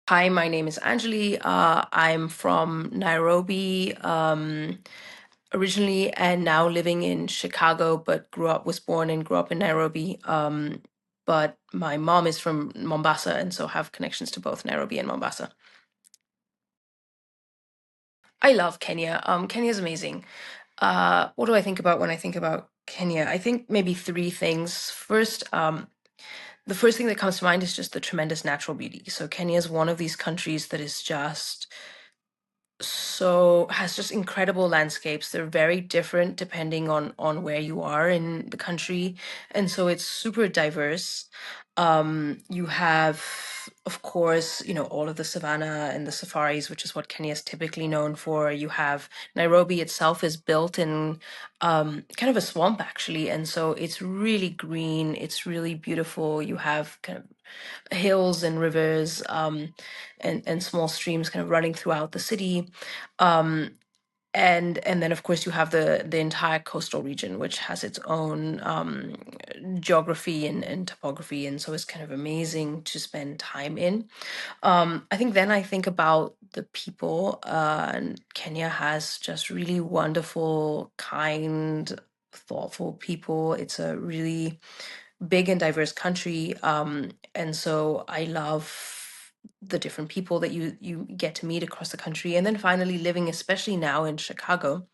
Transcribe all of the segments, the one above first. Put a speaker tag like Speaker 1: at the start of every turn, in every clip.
Speaker 1: Hi, my name is Anjli. I'm from Nairobi, originally, and now living in Chicago, but was born and grew up in Nairobi. But my mom is from Mombasa, and so have connections to both Nairobi and Mombasa. I love Kenya. Kenya is amazing. What do I think about when I think about Kenya? I think maybe three things. First, the first thing that comes to mind is just the tremendous natural beauty. So Kenya is one of these countries that is just has just incredible landscapes. They're very different depending on where you are in the country, and so it's super diverse. You have, of course, all of the savannah and the safaris, which is what Kenya is typically known for. You have Nairobi itself is built in kind of a swamp actually, and so it's really green. It's really beautiful. You have kind of hills and rivers, and small streams kind of running throughout the city. Um, and then of course you have the entire coastal region, which has its own geography and topography, and so it's kind of amazing to spend time in. I think then I think about the people, and Kenya has just really wonderful, kind, thoughtful people. It's a really big and diverse country, and so I love the different people that you get to meet across the country. And then finally, living, especially now in Chicago,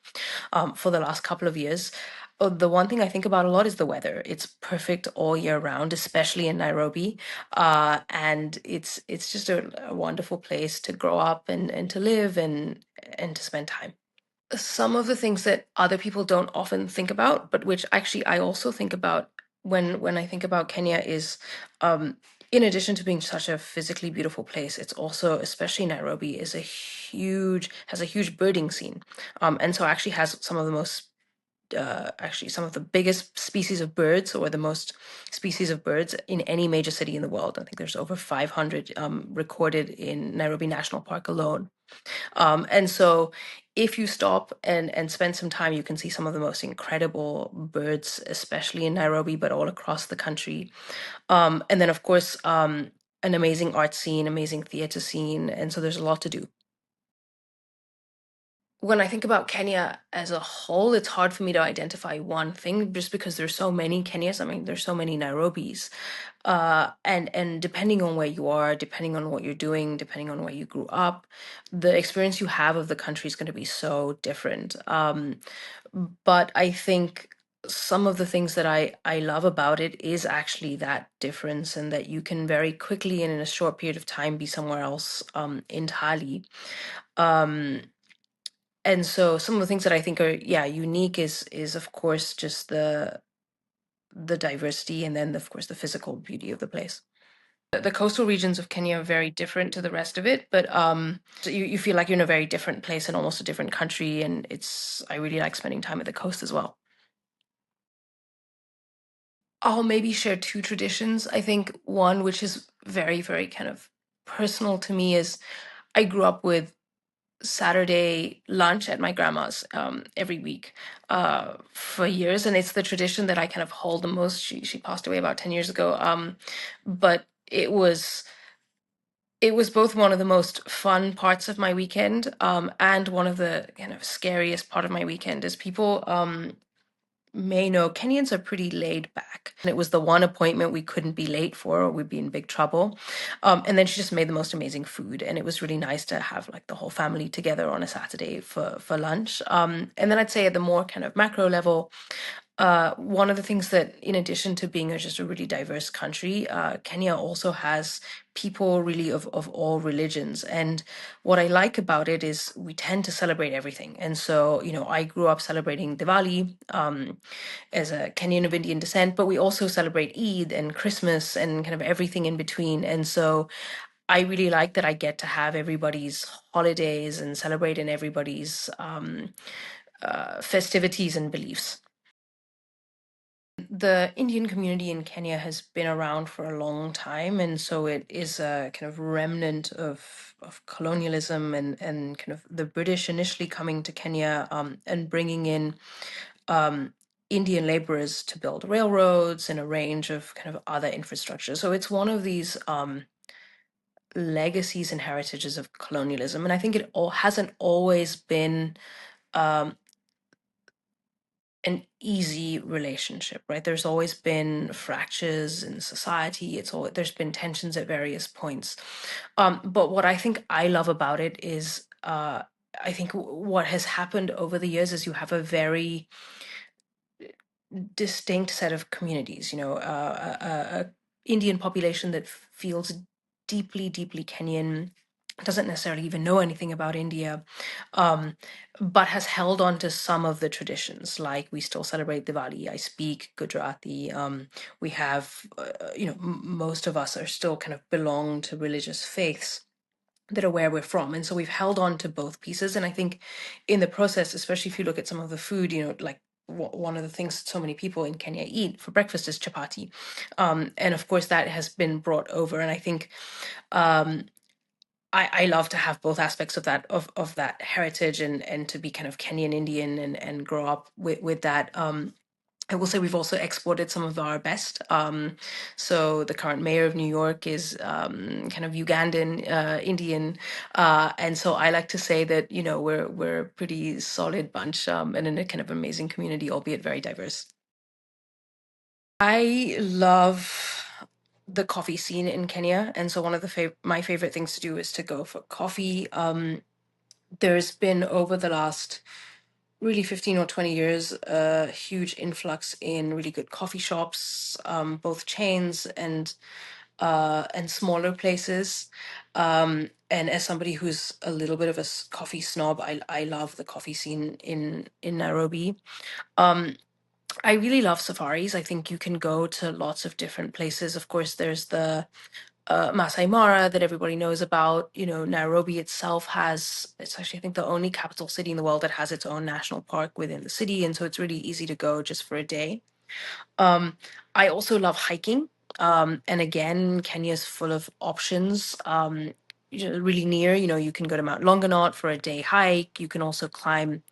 Speaker 1: for the last couple of years, the one thing I think about a lot is the weather. It's perfect all year round, especially in Nairobi, and it's just a wonderful place to grow up and to live and to spend time. Some of the things that other people don't often think about, but which actually I also think about when I think about Kenya is, in addition to being such a physically beautiful place, it's also, especially Nairobi, has a huge birding scene, and so actually has some of the most actually some of the biggest species of birds, or the most species of birds in any major city in the world. I think there's over 500 recorded in Nairobi National Park alone. And so if you stop and spend some time, you can see some of the most incredible birds, especially in Nairobi, but all across the country. And then, of course, an amazing art scene, amazing theater scene. And so there's a lot to do. When I think about Kenya as a whole, it's hard for me to identify one thing just because there's so many Kenyas. I mean, there's so many Nairobis. And depending on where you are, depending on what you're doing, depending on where you grew up, the experience you have of the country is going to be so different. But I think some of the things that I love about it is actually that difference, and that you can very quickly and in a short period of time be somewhere else entirely. Um, and so some of the things that I think are, yeah, unique is of course just the diversity, and then of course the physical beauty of the place. The coastal regions of Kenya are very different to the rest of it, but so you feel like you're in a very different place in almost a different country, and I really like spending time at the coast as well. I'll maybe share two traditions. I think one, which is very, very kind of personal to me, is I grew up with Saturday lunch at my grandma's every week for years, and it's the tradition that I kind of hold the most. She passed away about 10 years ago, but it was both one of the most fun parts of my weekend, and one of the kind of scariest part of my weekend. As people may know, Kenyans are pretty laid back. And it was the one appointment we couldn't be late for, or we'd be in big trouble. And then she just made the most amazing food. And it was really nice to have like the whole family together on a Saturday for lunch. And then I'd say at the more kind of macro level, one of the things that, in addition to being just a really diverse country, Kenya also has people really of all religions. And what I like about it is we tend to celebrate everything. And so, I grew up celebrating Diwali as a Kenyan of Indian descent, but we also celebrate Eid and Christmas and kind of everything in between. And so I really like that I get to have everybody's holidays and celebrate in everybody's festivities and beliefs. The Indian community in Kenya has been around for a long time, and so it is a kind of remnant of colonialism and kind of the British initially coming to Kenya, and bringing in Indian laborers to build railroads and a range of kind of other infrastructure. So it's one of these legacies and heritages of colonialism. And I think it all hasn't always been um, an easy relationship, right? There's always been fractures in society. It's all there's been tensions at various points. But what I think I love about it is, I think what has happened over the years is you have a very distinct set of communities. A Indian population that feels deeply, deeply Kenyan, doesn't necessarily even know anything about India, um, but has held on to some of the traditions. Like we still celebrate Diwali. I speak Gujarati. We have, most of us are still kind of belong to religious faiths that are where we're from. And so we've held on to both pieces. And I think in the process, especially if you look at some of the food, like one of the things so many people in Kenya eat for breakfast is chapati. And of course, that has been brought over. And I think um, I love to have both aspects of that heritage and to be kind of Kenyan Indian and grow up with that. I will say we've also exported some of our best. So the current mayor of New York is kind of Ugandan, Indian, and so I like to say that we're a pretty solid bunch, and in a kind of amazing community, albeit very diverse. I love the coffee scene in Kenya, and so one of my favorite things to do is to go for coffee. There's been over the last really 15 or 20 years a huge influx in really good coffee shops, both chains and smaller places. And as somebody who's a little bit of a coffee snob, I love the coffee scene in Nairobi. Um, I really love safaris. I think you can go to lots of different places. Of course, there's the Masai Mara that everybody knows about. Nairobi itself it's actually, I think, the only capital city in the world that has its own national park within the city. And so it's really easy to go just for a day. Um, I also love hiking. And again, Kenya's full of options. Really near, you can go to Mount Longonot for a day hike. You can also climb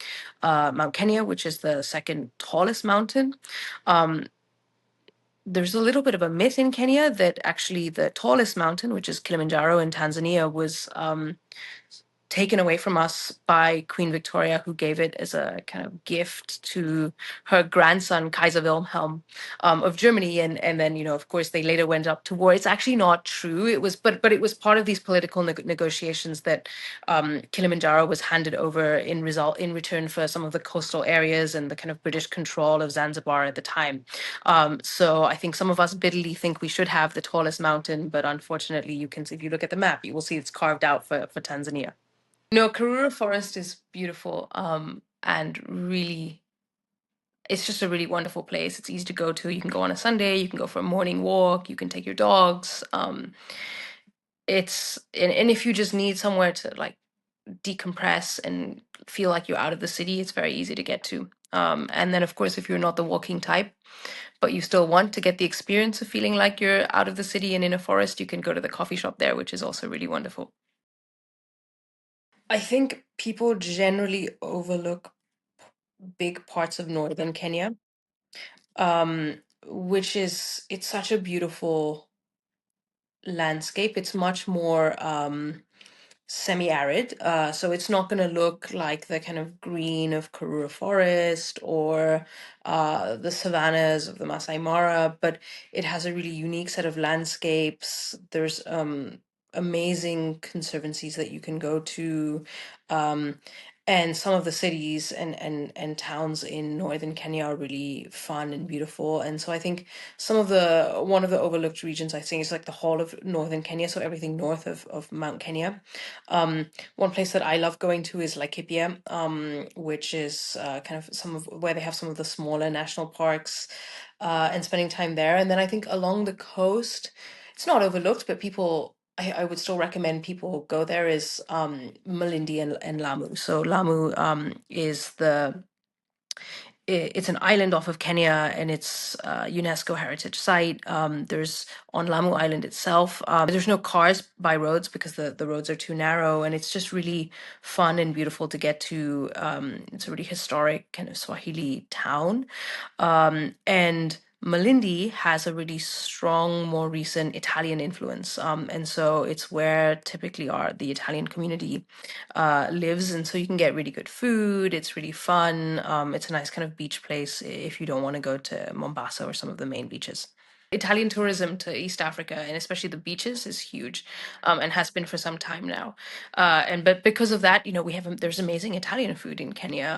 Speaker 1: Mount Kenya, which is the second tallest mountain. Um, there's a little bit of a myth in Kenya that actually the tallest mountain, which is Kilimanjaro in Tanzania, was taken away from us by Queen Victoria, who gave it as a kind of gift to her grandson, Kaiser Wilhelm of Germany. And then, of course, they later went up to war. It's actually not true. It was, but it was part of these political negotiations that Kilimanjaro was handed over in return for some of the coastal areas and the kind of British control of Zanzibar at the time. So I think some of us bitterly think we should have the tallest mountain, but unfortunately, you can, if you look at the map, you will see it's carved out for Tanzania. No, Karura Forest is beautiful, and really, it's just a really wonderful place. It's easy to go to. You can go on a Sunday, you can go for a morning walk, you can take your dogs. And if you just need somewhere to like decompress and feel like you're out of the city, it's very easy to get to. And then, of course, if you're not the walking type, but you still want to get the experience of feeling like you're out of the city and in a forest, you can go to the coffee shop there, which is also really wonderful. I think people generally overlook big parts of northern Kenya, which it's such a beautiful landscape. It's much more semi-arid, so it's not going to look like the kind of green of Karura Forest or the savannas of the Masai Mara, but it has a really unique set of landscapes. There's amazing conservancies that you can go to. Um, and some of the cities and towns in northern Kenya are really fun and beautiful. And so I think one of the overlooked regions I think is like the whole of northern Kenya, so everything north of Mount Kenya. One place that I love going to is Laikipia, which is kind of some of where they have some of the smaller national parks, and spending time there. And then I think along the coast, it's not overlooked, but I would still recommend people go there is Malindi and Lamu. So Lamu is it's an island off of Kenya, and it's a UNESCO heritage site. There's on Lamu Island itself. There's no cars by roads because the roads are too narrow, and it's just really fun and beautiful to get to. It's a really historic kind of Swahili town, and Malindi has a really strong, more recent Italian influence. And so it's where typically the Italian community lives. And so you can get really good food. It's really fun. It's a nice kind of beach place if you don't want to go to Mombasa or some of the main beaches. Italian tourism to East Africa and especially the beaches is huge, and has been for some time now. But because of that, we have there's amazing Italian food in Kenya.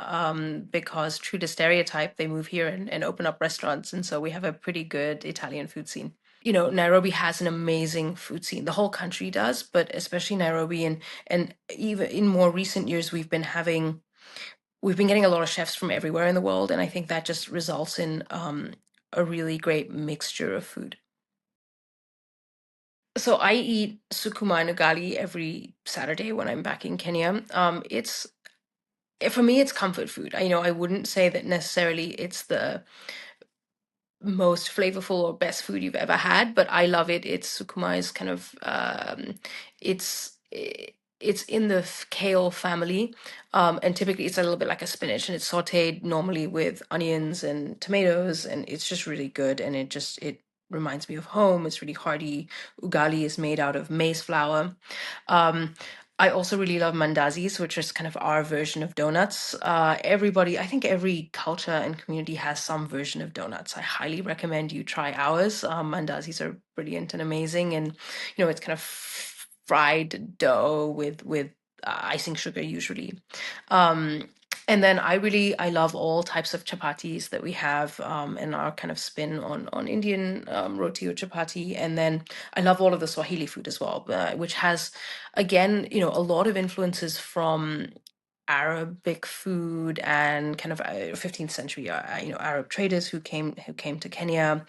Speaker 1: Because true to stereotype, they move here and open up restaurants, and so we have a pretty good Italian food scene. Nairobi has an amazing food scene. The whole country does, but especially Nairobi, and even in more recent years, we've been getting a lot of chefs from everywhere in the world, and I think that just results in a really great mixture of food. So I eat sukuma and ugali every Saturday when I'm back in Kenya. It's For me, it's comfort food. I wouldn't say that necessarily it's the most flavorful or best food you've ever had, but I love it. It's Sukuma is kind of it's in the kale family, and typically it's a little bit like a spinach, and it's sautéed normally with onions and tomatoes, and it's just really good, and it reminds me of home. It's really hearty. Ugali is made out of maize flour. Um, I also really love mandazis, which is kind of our version of donuts. I think every culture and community has some version of donuts. I highly recommend you try ours. Mandazis are brilliant and amazing, and it's kind of fried dough with icing sugar usually. Um, and then I love all types of chapatis that we have, and our kind of spin on Indian roti or chapati. And then I love all of the Swahili food as well, which has, again, a lot of influences from Arabic food and kind of 15th century, Arab traders who came to Kenya.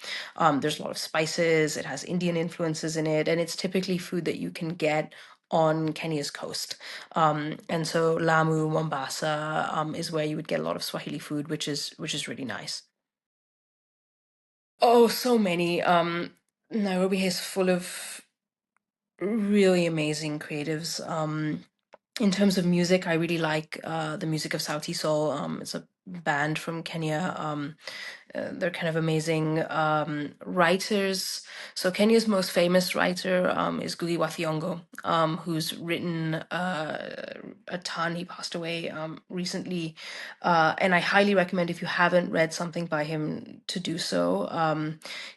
Speaker 1: There's a lot of spices. It has Indian influences in it, and it's typically food that you can get on Kenya's coast. And so Lamu, Mombasa, is where you would get a lot of Swahili food, which is really nice. Oh, so many. Nairobi is full of really amazing creatives. In terms of music, I really like the music of Sauti Sol. It's a band from Kenya. They're kind of amazing writers. So Kenya's most famous writer is Ngugi wa Thiong'o, who's written a ton. He passed away recently, and I highly recommend if you haven't read something by him to do so.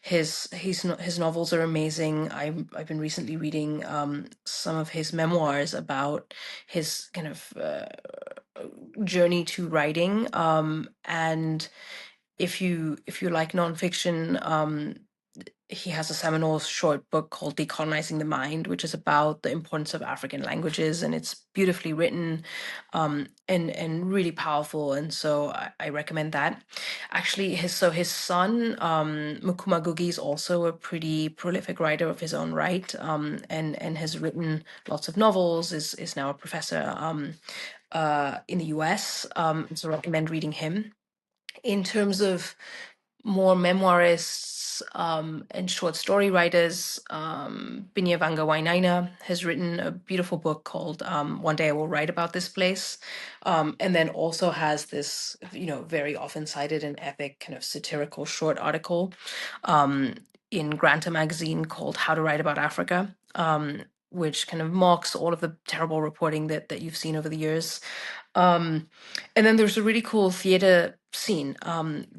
Speaker 1: His novels are amazing. I've been recently reading some of his memoirs about his kind of journey to writing, and if you like nonfiction, he has a seminal short book called Decolonizing the Mind, which is about the importance of African languages, and it's beautifully written, and really powerful. And so I recommend that. Actually, his son, Mukuma Gugi, is also a pretty prolific writer of his own right, and has written lots of novels. Is now a professor in the U.S. So I recommend reading him. In terms of more memoirists and short story writers, Binyavanga Wainaina has written a beautiful book called One Day I Will Write About This Place, and then also has this, very often cited and epic kind of satirical short article um, in Granta magazine called How to Write About Africa. Which kind of mocks all of the terrible reporting that you've seen over the years. And then there's a really cool theater scene.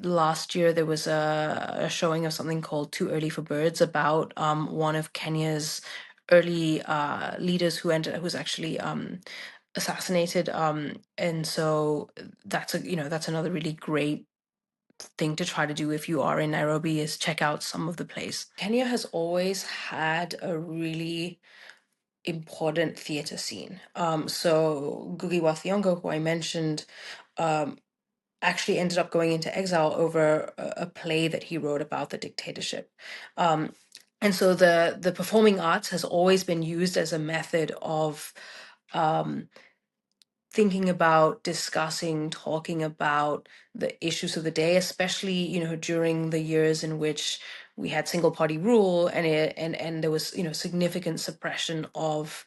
Speaker 1: Last year there was a showing of something called Too Early for Birds about one of Kenya's early leaders who's actually assassinated. And so that's another really great thing to try to do if you are in Nairobi, is check out some of the plays. Kenya has always had a really important theater scene. So Ngugi wa Thiong'o, who I mentioned, um, actually ended up going into exile over a play that he wrote about the dictatorship. Um, and so the performing arts has always been used as a method of um, thinking about, discussing, talking about the issues of the day, especially during the years in which we had single party rule, and there was significant suppression of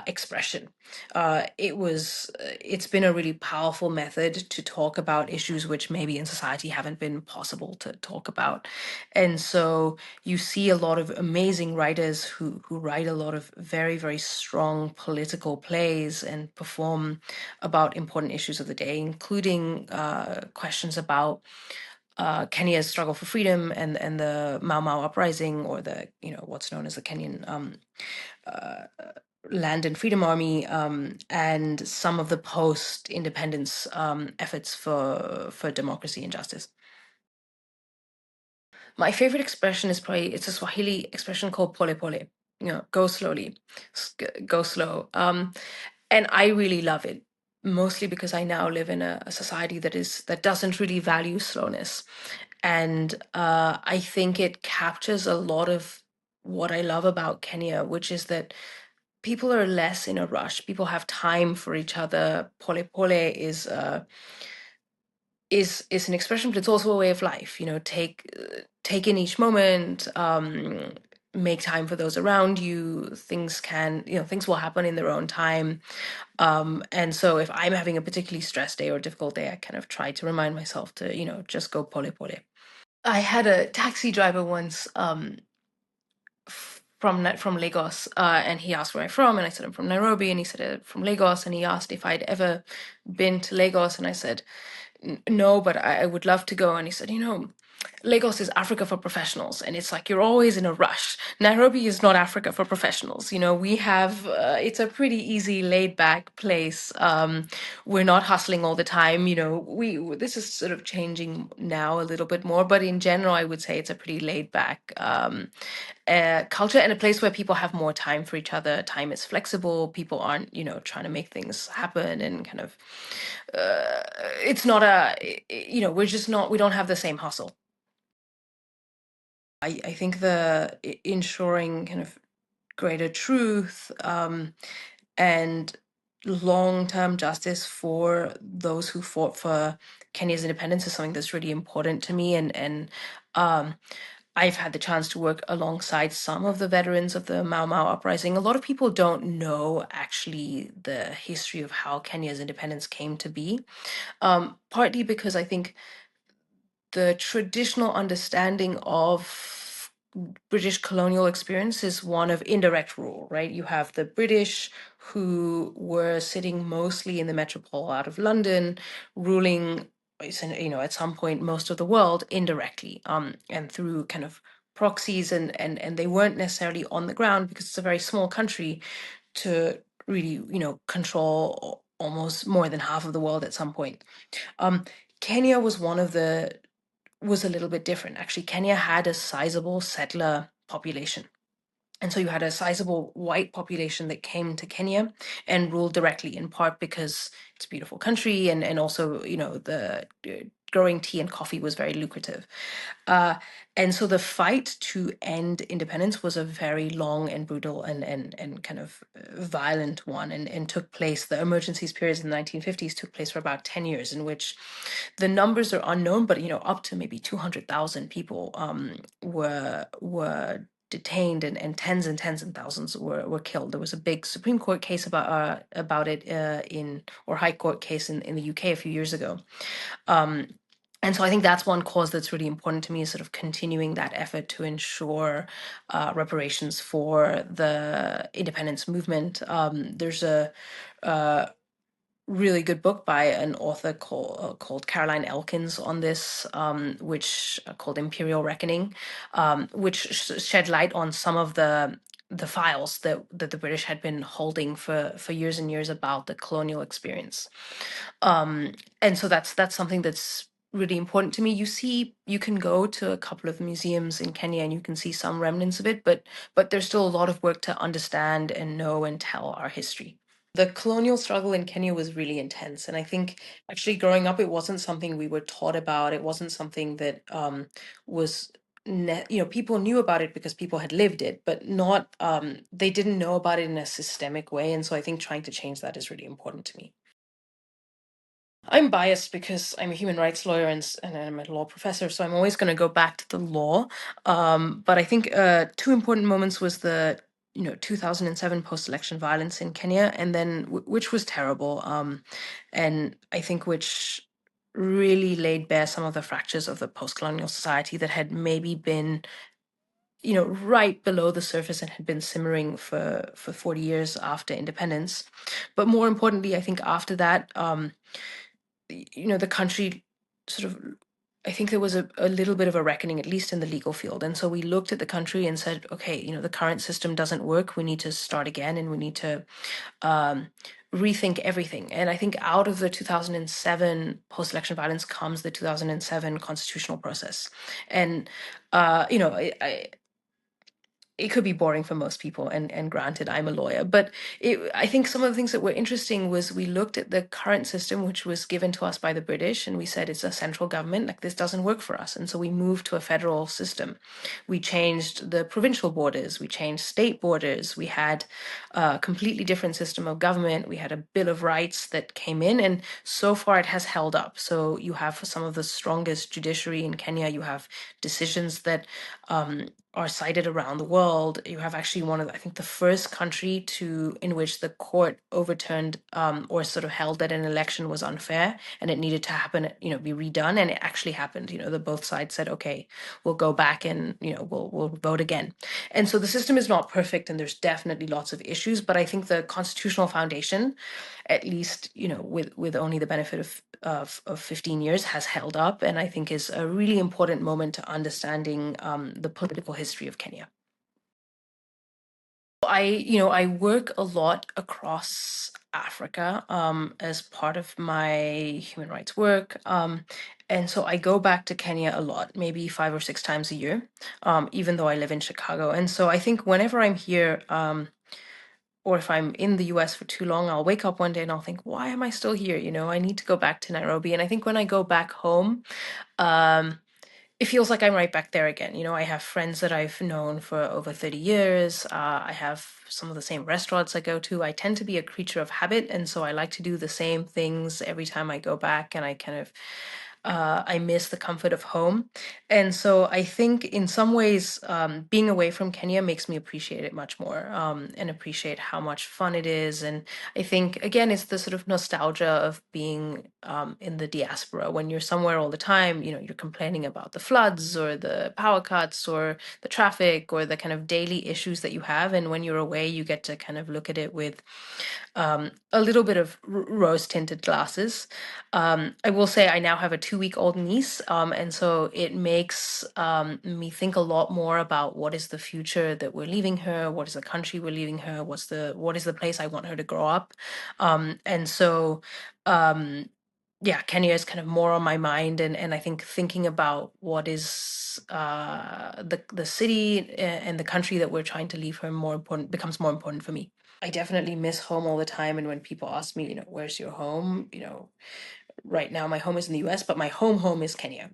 Speaker 1: expression. It's been a really powerful method to talk about issues which maybe in society haven't been possible to talk about. And so you see a lot of amazing writers who write a lot of very, very strong political plays and perform about important issues of the day, including questions about Kenya's struggle for freedom and the Mau Mau uprising, or the what's known as the Kenyan uh, Land and Freedom Army, and some of the post-independence efforts for democracy and justice. My favorite expression is probably, it's a Swahili expression called pole pole. Go slowly, go slow. And I really love it, mostly because I now live in a society that doesn't really value slowness, and I think it captures a lot of what I love about Kenya, which is that people are less in a rush. People have time for each other. Pole pole is an expression, but it's also a way of life. Take in each moment. Make time for those around you. Things will happen in their own time. And so if I'm having a particularly stressed day or difficult day, I kind of try to remind myself to just go pole pole. I had a taxi driver once, from Lagos, and he asked where I'm from, and I said I'm from Nairobi, and he said from Lagos, and he asked if I'd ever been to Lagos, and I said no, but I would love to go. And he said, Lagos is Africa for professionals, and it's like you're always in a rush. Nairobi is not Africa for professionals. We have it's a pretty easy, laid back place. We're not hustling all the time. We this is sort of changing now a little bit more, but in general, I would say it's a pretty laid back culture, and a place where people have more time for each other. Time is flexible. People aren't, trying to make things happen, and kind of, it's not we're just not, we don't have the same hustle. I think the ensuring kind of greater truth, and long-term justice for those who fought for Kenya's independence is something that's really important to me. And um, I've had the chance to work alongside some of the veterans of the Mau Mau uprising. A lot of people don't know actually the history of how Kenya's independence came to be, partly because I think the traditional understanding of British colonial experience is one of indirect rule, right? You have the British who were sitting mostly in the metropole out of London, ruling, at some point most of the world indirectly, and through kind of proxies, and they weren't necessarily on the ground because it's a very small country to really, control almost more than half of the world at some point. Um, Kenya was a little bit different. Actually, Kenya had a sizable settler population. And so you had a sizable white population that came to Kenya and ruled directly, in part because it's a beautiful country, and also, the growing tea and coffee was very lucrative. Uh, and so the fight to end independence was a very long and brutal and kind of violent one, and took place, the emergencies periods in the 1950s took place for about 10 years, in which the numbers are unknown, but up to maybe 200,000 people were detained, and tens and tens and thousands were killed. There was a big Supreme Court case about it, or High Court case in the UK a few years ago. Um, and so I think that's one cause that's really important to me, is sort of continuing that effort to ensure reparations for the independence movement. There's a really good book by an author called Caroline Elkins on this, which called Imperial Reckoning, which shed light on some of the files that the British had been holding for years and years about the colonial experience. And so that's something that's really important to me. You can go to a couple of museums in Kenya and you can see some remnants of it, but there's still a lot of work to understand and know and tell our history. The colonial struggle in Kenya was really intense, and I think actually growing up, it wasn't something we were taught about. It wasn't something that was people knew about it because people had lived it, but not they didn't know about it in a systemic way. And so I think trying to change that is really important to me. I'm biased because I'm a human rights lawyer, and I'm a law professor, so I'm always going to go back to the law. But I think two important moments was the 2007 post-election violence in Kenya, and then which was terrible, and I think which really laid bare some of the fractures of the post-colonial society that had maybe been right below the surface and had been simmering for 40 years after independence. But more importantly, I think after that, the country sort of, I think there was a little bit of a reckoning, at least in the legal field. And so we looked at the country and said, okay, the current system doesn't work. We need to start again, and we need to um, rethink everything. And I think out of the 2007 post-election violence comes the 2007 constitutional process. And it could be boring for most people, and granted, I'm a lawyer, but I think some of the things that were interesting was we looked at the current system, which was given to us by the British, and we said it's a central government, like this doesn't work for us. And so we moved to a federal system. We changed the provincial borders, we changed state borders, we had a completely different system of government, we had a Bill of Rights that came in, and so far it has held up. So you have some of the strongest judiciary in Kenya, you have decisions that are cited around the world. You have actually one of, I think, the first country in which the court overturned or sort of held that an election was unfair and it needed to happen, be redone, and it actually happened. The both sides said, okay, we'll go back and we'll vote again. And so the system is not perfect, and there's definitely lots of issues. But I think the constitutional foundation, at least with only the benefit of 15 years, has held up, and I think is a really important moment to understanding the political history of Kenya. I work a lot across Africa as part of my human rights work. And so I go back to Kenya a lot, maybe 5 or 6 times a year, even though I live in Chicago. And so I think whenever I'm here, or if I'm in the US for too long, I'll wake up one day and I'll think, why am I still here? I need to go back to Nairobi. And I think when I go back home, um, it feels like I'm right back there again. I have friends that I've known for over 30 years. I have some of the same restaurants I go to. I tend to be a creature of habit. And so I like to do the same things every time I go back. And I kind of, I miss the comfort of home. And so I think in some ways, being away from Kenya makes me appreciate it much more, and appreciate how much fun it is. And I think, again, it's the sort of nostalgia of being in the diaspora. When you're somewhere all the time, you're complaining about the floods or the power cuts or the traffic or the kind of daily issues that you have. And when you're away, you get to kind of look at it with a little bit of rose tinted glasses. I will say I now have a 2-week-old niece, and so it makes me think a lot more about what is the future that we're leaving her, what is the country we're leaving her, what is the place I want her to grow up, and so. Yeah, Kenya is kind of more on my mind, and I think thinking about what is the city and the country that we're trying to leave her more important becomes more important for me. I definitely miss home all the time. And when people ask me, where's your home? Right now my home is in the US, but my home is Kenya.